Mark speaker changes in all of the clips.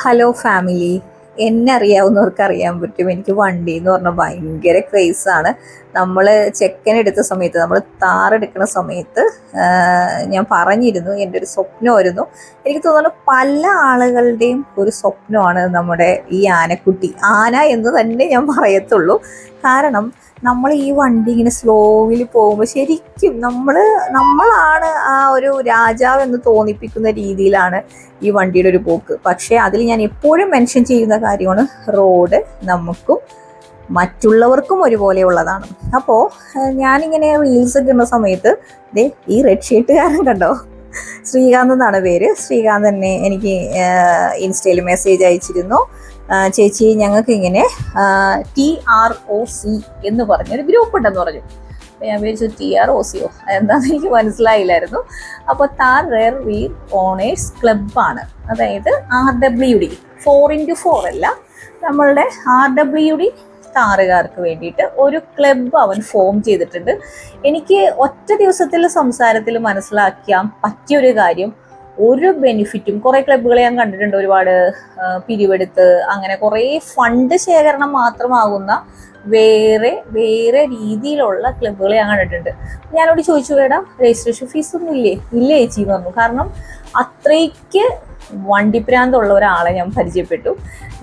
Speaker 1: Hello family. എന്നെ അറിയാവുന്നവർക്ക് അറിയാൻ പറ്റും, എനിക്ക് വണ്ടി എന്ന് പറഞ്ഞാൽ ഭയങ്കര ക്രേസാണ്. നമ്മൾ ചെക്കനെടുത്ത സമയത്ത്, നമ്മൾ താറെടുക്കുന്ന സമയത്ത് ഞാൻ പറഞ്ഞിരുന്നു എൻ്റെ ഒരു സ്വപ്നമായിരുന്നു. എനിക്ക് തോന്നുന്നു പല ആളുകളുടെയും ഒരു സ്വപ്നമാണ് നമ്മുടെ ഈ ആനക്കുട്ടി. ആന എന്ന് തന്നെ ഞാൻ പറയത്തുള്ളൂ. കാരണം നമ്മൾ ഈ വണ്ടി ഇങ്ങനെ സ്ലോവിൽ പോകുമ്പോൾ ശരിക്കും നമ്മളാണ് ആ ഒരു രാജാവ് എന്ന് തോന്നിപ്പിക്കുന്ന രീതിയിലാണ് ഈ വണ്ടിയുടെ ഒരു പോക്ക്. പക്ഷേ അതിൽ ഞാൻ എപ്പോഴും മെൻഷൻ ചെയ്യുന്ന കാര്യമാണ്, റോഡ് നമുക്കും മറ്റുള്ളവർക്കും ഒരുപോലെയുള്ളതാണ്. അപ്പോൾ ഞാനിങ്ങനെ റീൽസ് ഒക്കെ ഇടുന്ന സമയത്ത് ഈ റെഡ് ഷർട്ടുകാരൻ കണ്ടോ, ശ്രീകാന്ത് എന്നാണ് പേര്. ശ്രീകാന്ത് തന്നെ എനിക്ക് ഇൻസ്റ്റയിൽ മെസ്സേജ് അയച്ചിരുന്നു, ചേച്ചി ഞങ്ങൾക്ക് ഇങ്ങനെ TROC എന്ന് പറഞ്ഞൊരു ഗ്രൂപ്പ് ഉണ്ടെന്ന് പറഞ്ഞു. അപ്പോൾ ഞാൻ വിചാരിച്ചു TROCയോ എന്താണെന്ന് എനിക്ക് മനസ്സിലായില്ലായിരുന്നു. അപ്പോൾ താർ റെയർ വീൽ ഓണേഴ്സ് ക്ലബ്ബാണ്. അതായത് RWD 4x4 അല്ല, നമ്മളുടെ RWD താറുകാർക്ക് വേണ്ടിയിട്ട് ഒരു ക്ലബ്ബ് അവൻ ഫോം ചെയ്തിട്ടുണ്ട്. എനിക്ക് ഒറ്റ ദിവസത്തിൽ സംസാരത്തിൽ മനസ്സിലാക്കാൻ പറ്റിയൊരു കാര്യം, ഒരു ബെനിഫിറ്റും, കുറേ ക്ലബ്ബുകളെ ഞാൻ കണ്ടിട്ടുണ്ട്, ഒരുപാട് പിരിവെടുത്ത് അങ്ങനെ കുറേ ഫണ്ട് ശേഖരണം മാത്രമാകുന്ന വേറെ വേറെ രീതിയിലുള്ള ക്ലബ്ബുകളെ ഞാൻ കണ്ടിട്ടുണ്ട്. ഞാനോട് ചോദിച്ചു, വേടാ രജിസ്ട്രേഷൻ ഫീസ് ഒന്നും ഇല്ല ചേച്ചി എന്ന് പറഞ്ഞു. കാരണം അത്രയ്ക്ക് വണ്ടിപ്രാന്തമുള്ള ഒരാളെ ഞാൻ പരിചയപ്പെട്ടു.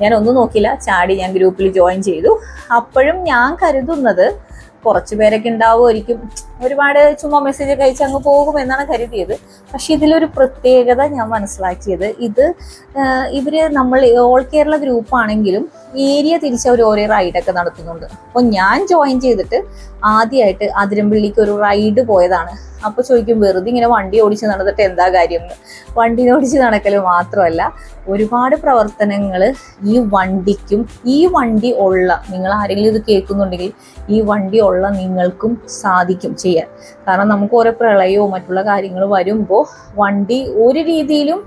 Speaker 1: ഞാൻ ഒന്നും നോക്കില്ല, ചാടി ഞാൻ ഗ്രൂപ്പിൽ ജോയിൻ ചെയ്തു. അപ്പോഴും ഞാൻ കരുതുന്നത് കുറച്ച് പേരൊക്കെ ഉണ്ടാവുമായിരിക്കും, ഒരുപാട് ചുമ്മാ മെസ്സേജ് ഒക്കെ അയച്ച് അങ്ങ് പോകുമെന്നാണ് കരുതിയത്. പക്ഷെ ഇതിലൊരു പ്രത്യേകത ഞാൻ മനസ്സിലാക്കിയത്, നമ്മൾ ഓൾ കേരള ഗ്രൂപ്പാണെങ്കിലും ഏരിയ തിരിച്ച് അവർ ഓരോ റൈഡൊക്കെ നടത്തുന്നുണ്ട്. അപ്പോൾ ഞാൻ ജോയിൻ ചെയ്തിട്ട് ആദ്യമായിട്ട് അതിരമ്പള്ളിക്ക് ഒരു റൈഡ് പോയതാണ്. അപ്പോൾ ചോദിക്കും, വെറുതെ ഇങ്ങനെ വണ്ടി ഓടിച്ച് നടന്നിട്ട് എന്താ കാര്യം എന്ന്. വണ്ടി ഓടിച്ച് നടക്കൽ മാത്രമല്ല, ഒരുപാട് പ്രവർത്തനങ്ങൾ ഈ വണ്ടിക്കും, ഈ വണ്ടി ഉള്ള നിങ്ങൾ ആരെങ്കിലും ഇത് കേൾക്കുന്നുണ്ടെങ്കിൽ ഈ വണ്ടി ഉള്ള നിങ്ങൾക്കും സാധിക്കും ചെയ്യാൻ. കാരണം നമുക്ക് ഓരോ പ്രളയവും മറ്റുള്ള കാര്യങ്ങൾ വരുമ്പോൾ വണ്ടി ഒരു രീതിയിലും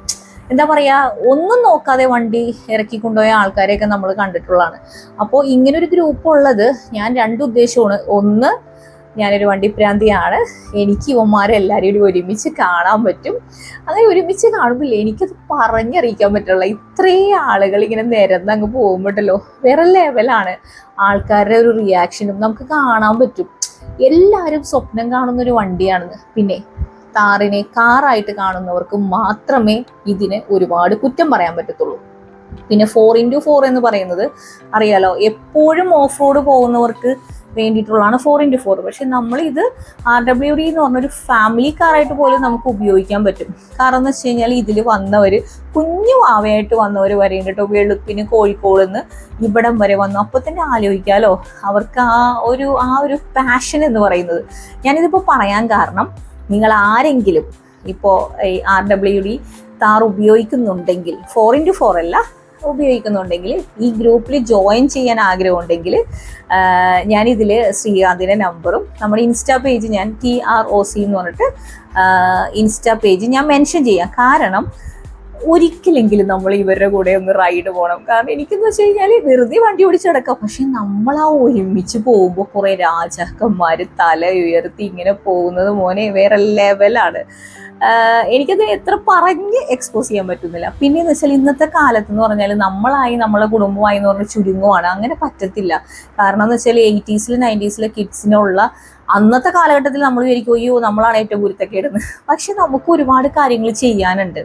Speaker 1: എന്താ പറയുക, ഒന്നും നോക്കാതെ വണ്ടി ഇറക്കിക്കൊണ്ടുപോയ ആൾക്കാരെയൊക്കെ നമ്മൾ കണ്ടിട്ടുള്ളതാണ്. അപ്പോൾ ഇങ്ങനൊരു ഗ്രൂപ്പ് ഉള്ളത് ഞാൻ രണ്ട് ഉദ്ദേശമാണ്. ഒന്ന്, ഞാനൊരു വണ്ടിപ്രാന്തിയാണ്, എനിക്ക് ഇവന്മാരെല്ലാവരും ഒരുമിച്ച് കാണാൻ പറ്റും. അങ്ങനെ ഒരുമിച്ച് കാണുമ്പോഴേ എനിക്കത് പറഞ്ഞറിയിക്കാൻ പറ്റുള്ള, ഇത്രയും ആളുകൾ ഇങ്ങനെ നിരന്ന് അങ്ങ് പോകുമ്പോഴല്ലോ വേറെ ലെവലാണ്. ആൾക്കാരുടെ ഒരു റിയാക്ഷനും നമുക്ക് കാണാൻ പറ്റും. എല്ലാവരും സ്വപ്നം കാണുന്നൊരു വണ്ടിയാണെന്ന്. പിന്നെ താറിനെ കാറായിട്ട് കാണുന്നവർക്ക് മാത്രമേ ഇതിന് ഒരുപാട് കുറ്റം പറയാൻ പറ്റത്തുള്ളൂ. പിന്നെ 4x4 എന്ന് പറയുന്നത് അറിയാലോ, എപ്പോഴും ഓഫ് റോഡ് പോകുന്നവർക്ക് വേണ്ടിയിട്ടുള്ളതാണ് 4x4. പക്ഷെ നമ്മളിത് RWD എന്ന് പറഞ്ഞൊരു ഫാമിലി കാറായിട്ട് പോലും നമുക്ക് ഉപയോഗിക്കാൻ പറ്റും. കാരണം എന്ന് വെച്ച് കഴിഞ്ഞാൽ ഇതിൽ വന്നവർ കുഞ്ഞു വാവയായിട്ട് വന്നവർ വരെ ഉണ്ട് കേട്ടോ. വെളുപ്പിന് കോഴിക്കോട് നിന്ന് ഇവിടം വരെ വന്നു. അപ്പോൾ തന്നെ ആലോചിക്കാമല്ലോ അവർക്ക് ആ ഒരു പാഷൻ എന്ന് പറയുന്നത്. ഞാനിതിപ്പോൾ പറയാൻ കാരണം, നിങ്ങൾ ആരെങ്കിലും ഇപ്പോൾ ഈ RWD താർ ഉപയോഗിക്കുന്നുണ്ടെങ്കിൽ, 4x4 അല്ല ഉപയോഗിക്കുന്നുണ്ടെങ്കിൽ, ഈ ഗ്രൂപ്പിൽ ജോയിൻ ചെയ്യാൻ ആഗ്രഹമുണ്ടെങ്കിൽ ഞാനിതിൽ ശ്രീകാന്തിൻ്റെ നമ്പറും നമ്മുടെ ഇൻസ്റ്റാ പേജ് ഞാൻ TROC എന്ന് പറഞ്ഞിട്ട് ഇൻസ്റ്റാ പേജ് ഞാൻ മെൻഷൻ ചെയ്യാം. കാരണം ഒരിക്കലെങ്കിലും നമ്മൾ ഇവരുടെ കൂടെ ഒന്ന് റൈഡ് പോകണം. കാരണം എനിക്കെന്ന് വെച്ച് കഴിഞ്ഞാൽ വെറുതെ വണ്ടി ഓടിച്ച് കിടക്കാം, പക്ഷെ നമ്മൾ ആ ഒരുമിച്ച് പോകുമ്പോൾ കുറേ രാജാക്കന്മാർ തല ഉയർത്തി ഇങ്ങനെ പോകുന്നത് മോനെ വേറെ ലെവലാണ്. എനിക്കത് എത്ര പറഞ്ഞ് എക്സ്പോസ് ചെയ്യാൻ പറ്റുന്നില്ല. പിന്നെയെന്ന് വെച്ചാൽ ഇന്നത്തെ കാലത്ത് എന്ന് പറഞ്ഞാൽ നമ്മളെ കുടുംബമായി എന്ന് പറഞ്ഞാൽ ചുരുങ്ങുവാണ്. അങ്ങനെ പറ്റത്തില്ല. കാരണം എന്ന് വെച്ചാൽ 80s 90s കിഡ്സിനുള്ള അന്നത്തെ കാലഘട്ടത്തിൽ നമ്മൾ വിചാരിക്കും, അയ്യോ നമ്മളാണ് ഏറ്റവും ഗുരുത്തൊക്കെയിടുന്നത്. പക്ഷെ നമുക്ക് ഒരുപാട് കാര്യങ്ങൾ ചെയ്യാനുണ്ട്.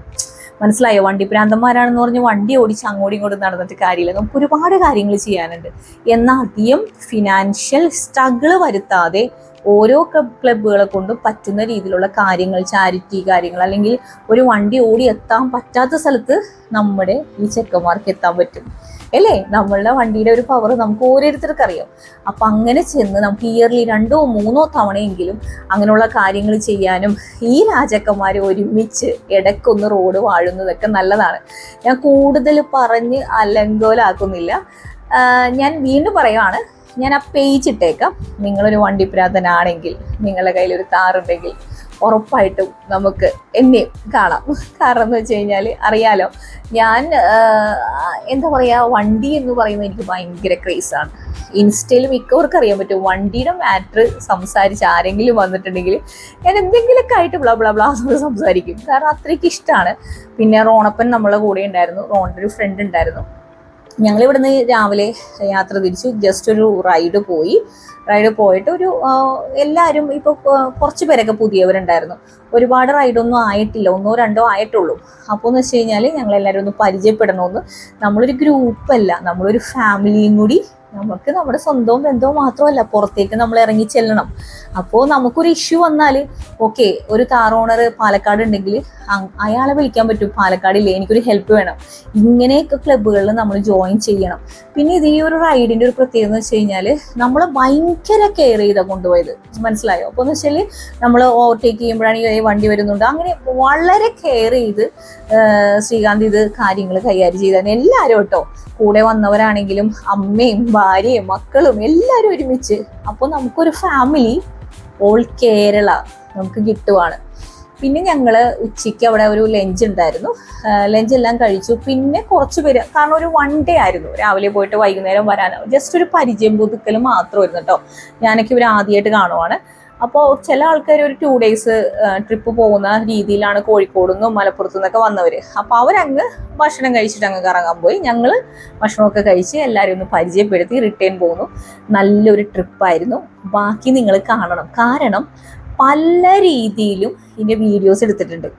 Speaker 1: മനസ്സിലായോ? വണ്ടിപ്രാന്തന്മാരാണെന്ന് പറഞ്ഞ് വണ്ടി ഓടിച്ച് അങ്ങോട്ടും ഇങ്ങോട്ടും നടന്നിട്ട് കാര്യമില്ല. നമുക്ക് ഒരുപാട് കാര്യങ്ങൾ ചെയ്യാനുണ്ട്. എന്നാൽ അധികം ഫിനാൻഷ്യൽ സ്ട്രഗിൾ വരുത്താതെ ഓരോ ക്ലബ്ബുകളെ കൊണ്ടും പറ്റുന്ന രീതിയിലുള്ള കാര്യങ്ങൾ, ചാരിറ്റി കാര്യങ്ങൾ, അല്ലെങ്കിൽ ഒരു വണ്ടി ഓടി എത്താൻ പറ്റാത്ത സ്ഥലത്ത് നമ്മുടെ ഈ ചെക്കന്മാർക്ക് എത്താൻ പറ്റും അല്ലേ? നമ്മളുടെ വണ്ടിയുടെ ഒരു പവർ നമുക്ക് ഓരോരുത്തർക്കും അറിയാം. അപ്പം അങ്ങനെ ചെന്ന് നമുക്ക് ഇയർലി 2 or 3 തവണയെങ്കിലും അങ്ങനെയുള്ള കാര്യങ്ങൾ ചെയ്യാനും ഈ രാജാക്കന്മാരെ ഒരുമിച്ച് ഇടയ്ക്കൊന്ന് റോഡ് വാഴുന്നതൊക്കെ നല്ലതാണ്. ഞാൻ കൂടുതൽ പറഞ്ഞ് അലങ്കോലാക്കുന്നില്ല. ഞാൻ വീണ്ടും പറയുവാണ്, ഞാൻ ആ പേജ് ഇട്ടേക്കാം. നിങ്ങളൊരു വണ്ടിപ്രാന്തനാണെങ്കിൽ, നിങ്ങളുടെ കയ്യിലൊരു താറുണ്ടെങ്കിൽ ഉറപ്പായിട്ടും നമുക്ക് എന്നെയും കാണാം. കാരണം എന്ന് വെച്ച് കഴിഞ്ഞാൽ അറിയാലോ, ഞാൻ എന്താ പറയുക, വണ്ടി എന്ന് പറയുന്നത് എനിക്ക് ഭയങ്കര ക്രേസാണ്. ഇൻസ്റ്റയിൽ മിക്കവർക്കും അറിയാൻ പറ്റും വണ്ടിയുടെ മാറ്റർ സംസാരിച്ച് ആരെങ്കിലും വന്നിട്ടുണ്ടെങ്കിൽ ഞാൻ എന്തെങ്കിലുമൊക്കെ ആയിട്ട് ബ്ലാ ബ്ലാ ബ്ലാ സംസാരിക്കും. കാരണം അത്രയ്ക്ക് ഇഷ്ടമാണ്. പിന്നെ റോണപ്പൻ നമ്മളെ കൂടെ ഉണ്ടായിരുന്നു, റോണിൻ്റെ ഒരു ഫ്രണ്ട് ഉണ്ടായിരുന്നു. ഞങ്ങൾ ഇവിടുന്ന് രാവിലെ യാത്ര തിരിച്ചു. ജസ്റ്റ് ഒരു റൈഡ് പോയിട്ട് ഒരു എല്ലാവരും ഇപ്പോൾ കുറച്ച് പേരൊക്കെ പുതിയവരുണ്ടായിരുന്നു. ഒരുപാട് റൈഡൊന്നും ആയിട്ടില്ല, 1 2 ആയിട്ടുള്ളൂ. അപ്പോൾ എന്ന് വെച്ച് കഴിഞ്ഞാൽ ഞങ്ങളെല്ലാവരും ഒന്ന് പരിചയപ്പെടണമെന്ന്. നമ്മളൊരു ഗ്രൂപ്പല്ല, നമ്മളൊരു ഫാമിലിയും കൂടി. നമുക്ക് നമ്മുടെ സ്വന്തവും ബന്ധവും മാത്രമല്ല, പുറത്തേക്ക് നമ്മൾ ഇറങ്ങി ചെല്ലണം. അപ്പോൾ നമുക്കൊരു ഇഷ്യൂ വന്നാൽ ഓക്കെ, ഒരു കാർ ഓണർ പാലക്കാട് ഉണ്ടെങ്കിൽ അയാളെ വിളിക്കാൻ പറ്റും, പാലക്കാടില്ലേ എനിക്കൊരു ഹെൽപ്പ് വേണം. ഇങ്ങനെയൊക്കെ ക്ലബ്ബുകളിൽ നമ്മൾ ജോയിൻ ചെയ്യണം. പിന്നെ ഇത് ഈ ഒരു റൈഡിൻ്റെ ഒരു പ്രത്യേകത എന്ന് വെച്ച് കഴിഞ്ഞാൽ നമ്മൾ ഭയങ്കര കെയർ ചെയ്താണ് കൊണ്ടുപോയത്, മനസ്സിലായോ? അപ്പോൾ എന്ന് വെച്ചാൽ നമ്മൾ ഓവർടേക്ക് ചെയ്യുമ്പോഴാണ് ഈ വണ്ടി വരുന്നുണ്ട്, അങ്ങനെ വളരെ കെയർ ചെയ്ത് ശ്രീകാന്ത് ഇത് കാര്യങ്ങൾ കൈകാര്യം ചെയ്താണ്. എല്ലാവരും കേട്ടോ, കൂടെ വന്നവരാണെങ്കിലും അമ്മയും ഭാര്യയും മക്കളും എല്ലാവരും ഒരുമിച്ച്. അപ്പോൾ നമുക്കൊരു ഫാമിലി ഓൾ കേരള നമുക്ക് കിട്ടുവാണ്. പിന്നെ ഞങ്ങൾ ഉച്ചയ്ക്ക് അവിടെ ഒരു ലഞ്ച് ഉണ്ടായിരുന്നു, ലഞ്ച് എല്ലാം കഴിച്ചു. പിന്നെ കുറച്ച് പേര്, കാരണം ഒരു 1 ഡേ ആയിരുന്നു, രാവിലെ പോയിട്ട് വൈകുന്നേരം വരാൻ ജസ്റ്റ് ഒരു പരിചയം പുതുക്കൽ മാത്രമായിരുന്നു കേട്ടോ. ഞാനൊക്കെ ഇവർ ആദ്യമായിട്ട് കാണുവാണ്. അപ്പോൾ ചില ആൾക്കാർ ഒരു 2 ഡേയ്സ് ട്രിപ്പ് പോകുന്ന രീതിയിലാണ് കോഴിക്കോട് നിന്നും മലപ്പുറത്തു നിന്നൊക്കെ വന്നവർ. അപ്പോൾ അവരങ്ങ് ഭക്ഷണം കഴിച്ചിട്ട് അങ്ങ് കറങ്ങാൻ പോയി. ഞങ്ങൾ ഭക്ഷണമൊക്കെ കഴിച്ച് എല്ലാവരും ഒന്ന് പരിചയപ്പെടുത്തി റിട്ടേൺ പോകുന്നു. നല്ലൊരു ട്രിപ്പായിരുന്നു. ബാക്കി നിങ്ങൾ കാണണം, കാരണം പല രീതിയിലും ഇതിൻ്റെ വീഡിയോസ് എടുത്തിട്ടുണ്ട്.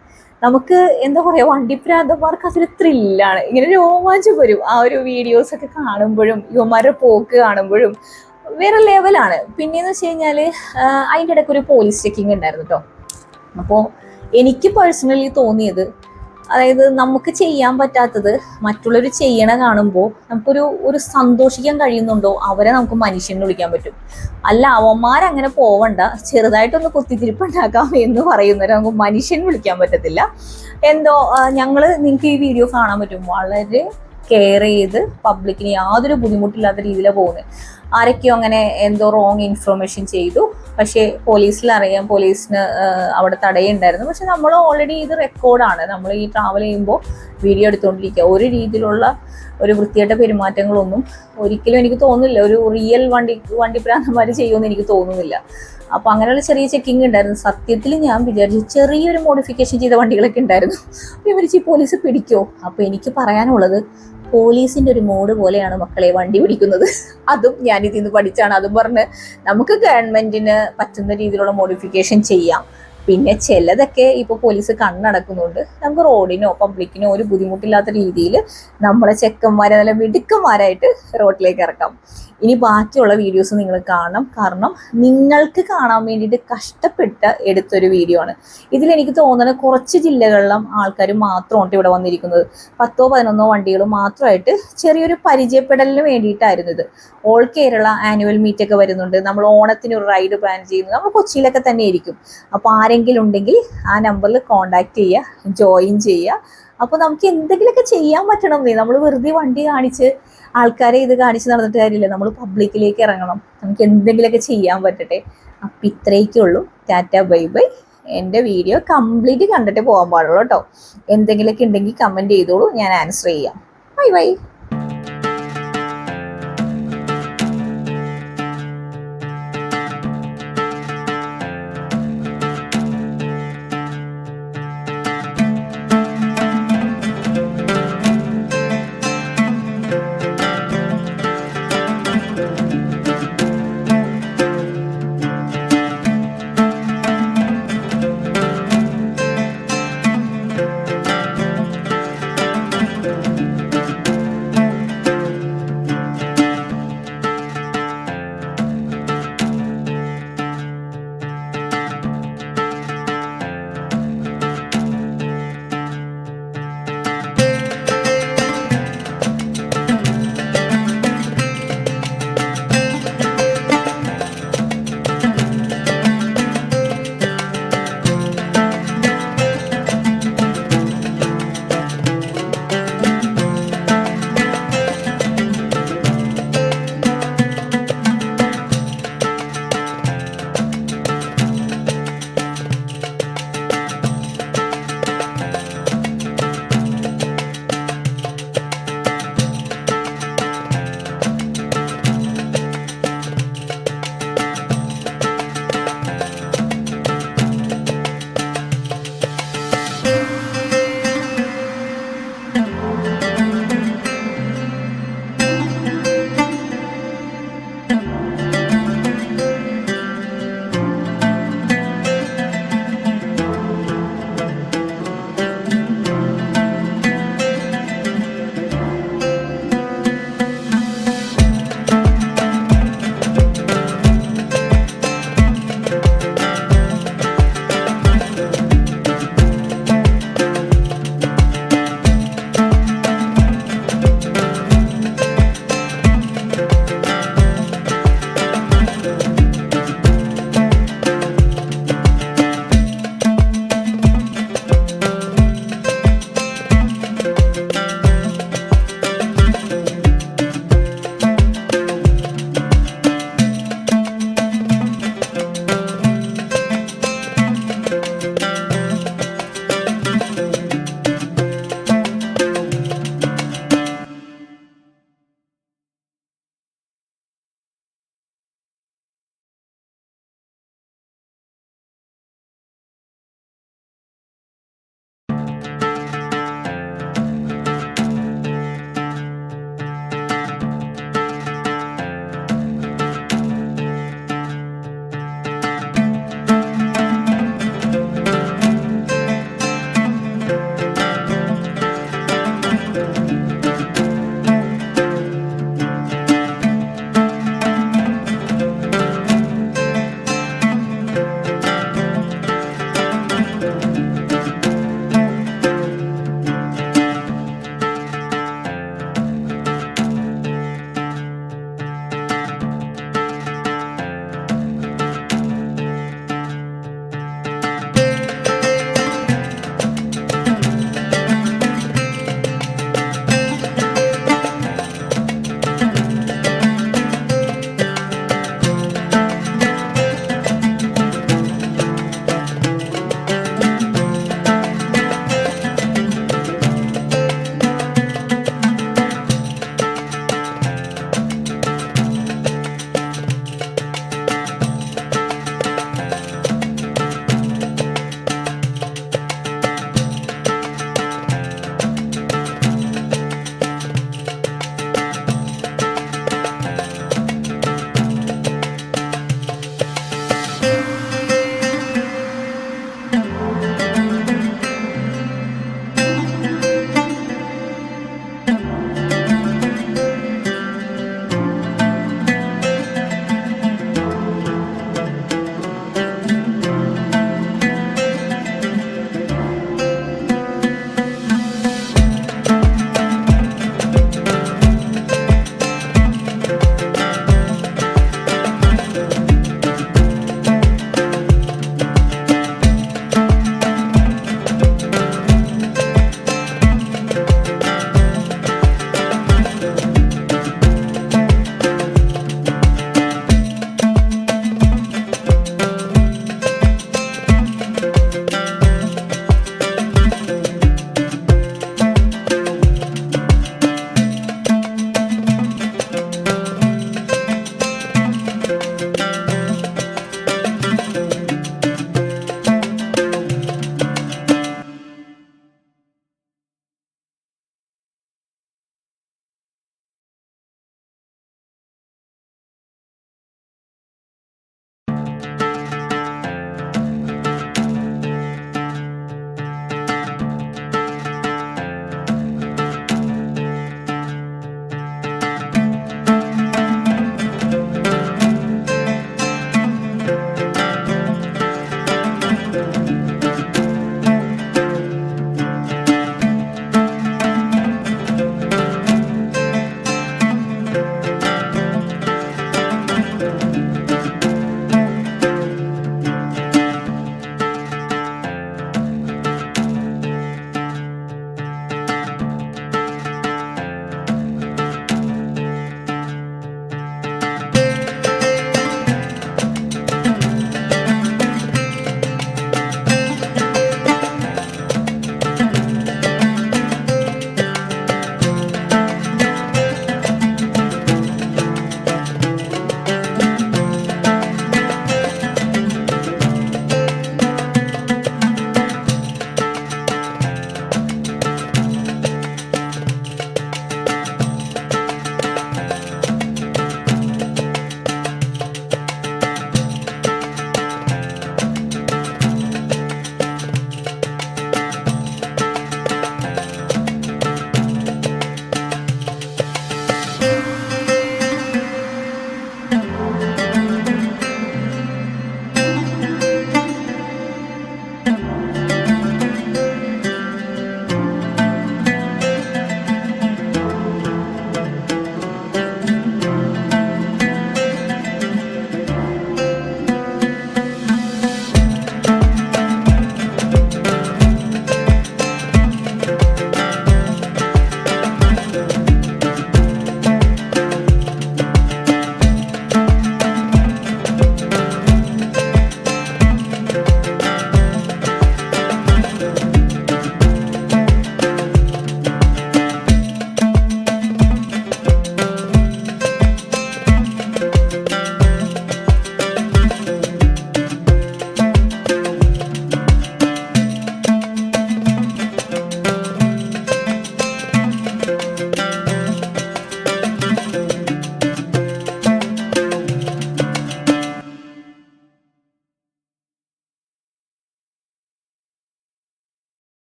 Speaker 1: നമുക്ക് എന്താ പറയുക, വണ്ടിപ്രാന്തന്മാർക്ക് അതൊരു ത്രില്ലാണ്, ഇങ്ങനെ രോമാഞ്ചം വരും ആ ഒരു വീഡിയോസൊക്കെ കാണുമ്പോഴും യുവമാരുടെ പോക്ക് കാണുമ്പോഴും വേറെ ലെവലാണ്. പിന്നെയെന്ന് വെച്ച് കഴിഞ്ഞാൽ അതിൻ്റെ ഇടയ്ക്ക് ഒരു പോലീസ് ചെക്കിങ് ഉണ്ടായിരുന്നു കേട്ടോ. അപ്പോൾ എനിക്ക് പേഴ്സണലി തോന്നിയത്, അതായത് നമുക്ക് ചെയ്യാൻ പറ്റാത്തത് മറ്റുള്ളവർ ചെയ്യണ കാണുമ്പോൾ നമുക്കൊരു സന്തോഷിക്കാൻ കഴിയുന്നുണ്ടോ, അവരെ നമുക്ക് മനുഷ്യനെ വിളിക്കാൻ പറ്റും. അല്ല അവന്മാരങ്ങനെ പോവണ്ട, ചെറുതായിട്ടൊന്ന് കുത്തിത്തിരിപ്പുണ്ടാക്കാം എന്ന് പറയുന്നവരെ നമുക്ക് മനുഷ്യൻ വിളിക്കാൻ പറ്റത്തില്ല. എന്തോ നിങ്ങൾക്ക് ഈ വീഡിയോ കാണാൻ പറ്റും, വളരെ കെയർ ചെയ്ത് പബ്ലിക്കിന് യാതൊരു ബുദ്ധിമുട്ടില്ലാത്ത രീതിയിലാണ് പോകുന്നത്. ആരൊക്കെയോ അങ്ങനെ എന്തോ റോങ് ഇൻഫർമേഷൻ ചെയ്തു, പക്ഷേ പോലീസിലറിയാം, പോലീസിന് അവിടെ തടയുണ്ടായിരുന്നു. പക്ഷെ നമ്മൾ ഓൾറെഡി ഇത് റെക്കോർഡാണ്, നമ്മൾ ഈ ട്രാവൽ ചെയ്യുമ്പോൾ വീഡിയോ എടുത്തുകൊണ്ടിരിക്കുക. ഒരു രീതിയിലുള്ള ഒരു വൃത്തിയായിട്ട പെരുമാറ്റങ്ങളൊന്നും ഒരിക്കലും എനിക്ക് തോന്നുന്നില്ല ഒരു റിയൽ വണ്ടിപ്രാന്തന്മാർ ചെയ്യുമെന്ന് എനിക്ക് തോന്നുന്നില്ല. അപ്പോൾ അങ്ങനെയുള്ള ചെറിയ ചെക്കിങ് ഉണ്ടായിരുന്നു. സത്യത്തിൽ ഞാൻ വിചാരിച്ചു ചെറിയൊരു മോഡിഫിക്കേഷൻ ചെയ്ത വണ്ടികളൊക്കെ ഉണ്ടായിരുന്നു. അപ്പോൾ ഇവർ പോലീസ് പിടിക്കുമോ? അപ്പോൾ എനിക്ക് പറയാനുള്ളത്, പോലീസിൻ്റെ ഒരു മോഡ് പോലെയാണ് മക്കളെ വണ്ടി പിടിക്കുന്നത്. അതും ഞാനിതിൽ നിന്ന് പഠിച്ചാണ്. അതും പറഞ്ഞ് നമുക്ക് ഗവൺമെൻറ്റിന് പറ്റുന്ന രീതിയിലുള്ള മോഡിഫിക്കേഷൻ ചെയ്യാം. പിന്നെ ചിലതൊക്കെ ഇപ്പോൾ പോലീസ് കണ്ണടക്കുന്നുണ്ട്, നമുക്ക് റോഡിനോ പബ്ലിക്കിനോ ഒരു ബുദ്ധിമുട്ടില്ലാത്ത രീതിയിൽ നമ്മളെ ചെക്കന്മാരെ നല്ല മിടുക്കന്മാരായിട്ട് റോഡിലേക്ക് ഇറക്കാം. ഇനി ബാക്കിയുള്ള വീഡിയോസ് നിങ്ങൾ കാണണം, കാരണം നിങ്ങൾക്ക് കാണാൻ വേണ്ടിയിട്ട് കഷ്ടപ്പെട്ട് എടുത്തൊരു വീഡിയോ ആണ്. ഇതിലെനിക്ക് തോന്നുന്നത് കുറച്ച് ജില്ലകളിലും ആൾക്കാർ മാത്രമാണ് ഇവിടെ വന്നിരിക്കുന്നത്. 10 11 വണ്ടികൾ മാത്രമായിട്ട് ചെറിയൊരു പരിചയപ്പെടലിന് വേണ്ടിയിട്ടായിരുന്നു ഇത്. ഓൾ കേരള ആനുവൽ മീറ്റ് ഒക്കെ വരുന്നുണ്ട്, നമ്മൾ ഓണത്തിന് ഒരു റൈഡ് പ്ലാൻ ചെയ്യുന്നത് നമ്മൾ കൊച്ചിയിലൊക്കെ തന്നെ ആയിരിക്കും. അപ്പോൾ ആരെങ്കിലും ഉണ്ടെങ്കിൽ ആ നമ്പറിൽ കോൺടാക്ട് ചെയ്യുക, ജോയിൻ ചെയ്യുക. അപ്പോൾ നമുക്ക് എന്തെങ്കിലുമൊക്കെ ചെയ്യാൻ പറ്റണം. നമ്മൾ വെറുതെ വണ്ടി കാണിച്ച് ആൾക്കാരെ ഇത് കാണിച്ച് നടന്നിട്ട് കാര്യമില്ല, നമ്മൾ പബ്ലിക്കിലേക്ക് ഇറങ്ങണം, നമുക്ക് എന്തെങ്കിലുമൊക്കെ ചെയ്യാൻ പറ്റട്ടെ. അപ്പം ഇത്രയൊക്കെ ഉള്ളൂ. Tata bye bye. എൻ്റെ വീഡിയോ കംപ്ലീറ്റ് കണ്ടിട്ട് പോകാൻ പാടുള്ളൂ കേട്ടോ. എന്തെങ്കിലുമൊക്കെ ഉണ്ടെങ്കിൽ കമൻറ്റ് ചെയ്തോളൂ, ഞാൻ ആൻസർ ചെയ്യാം. Bye bye.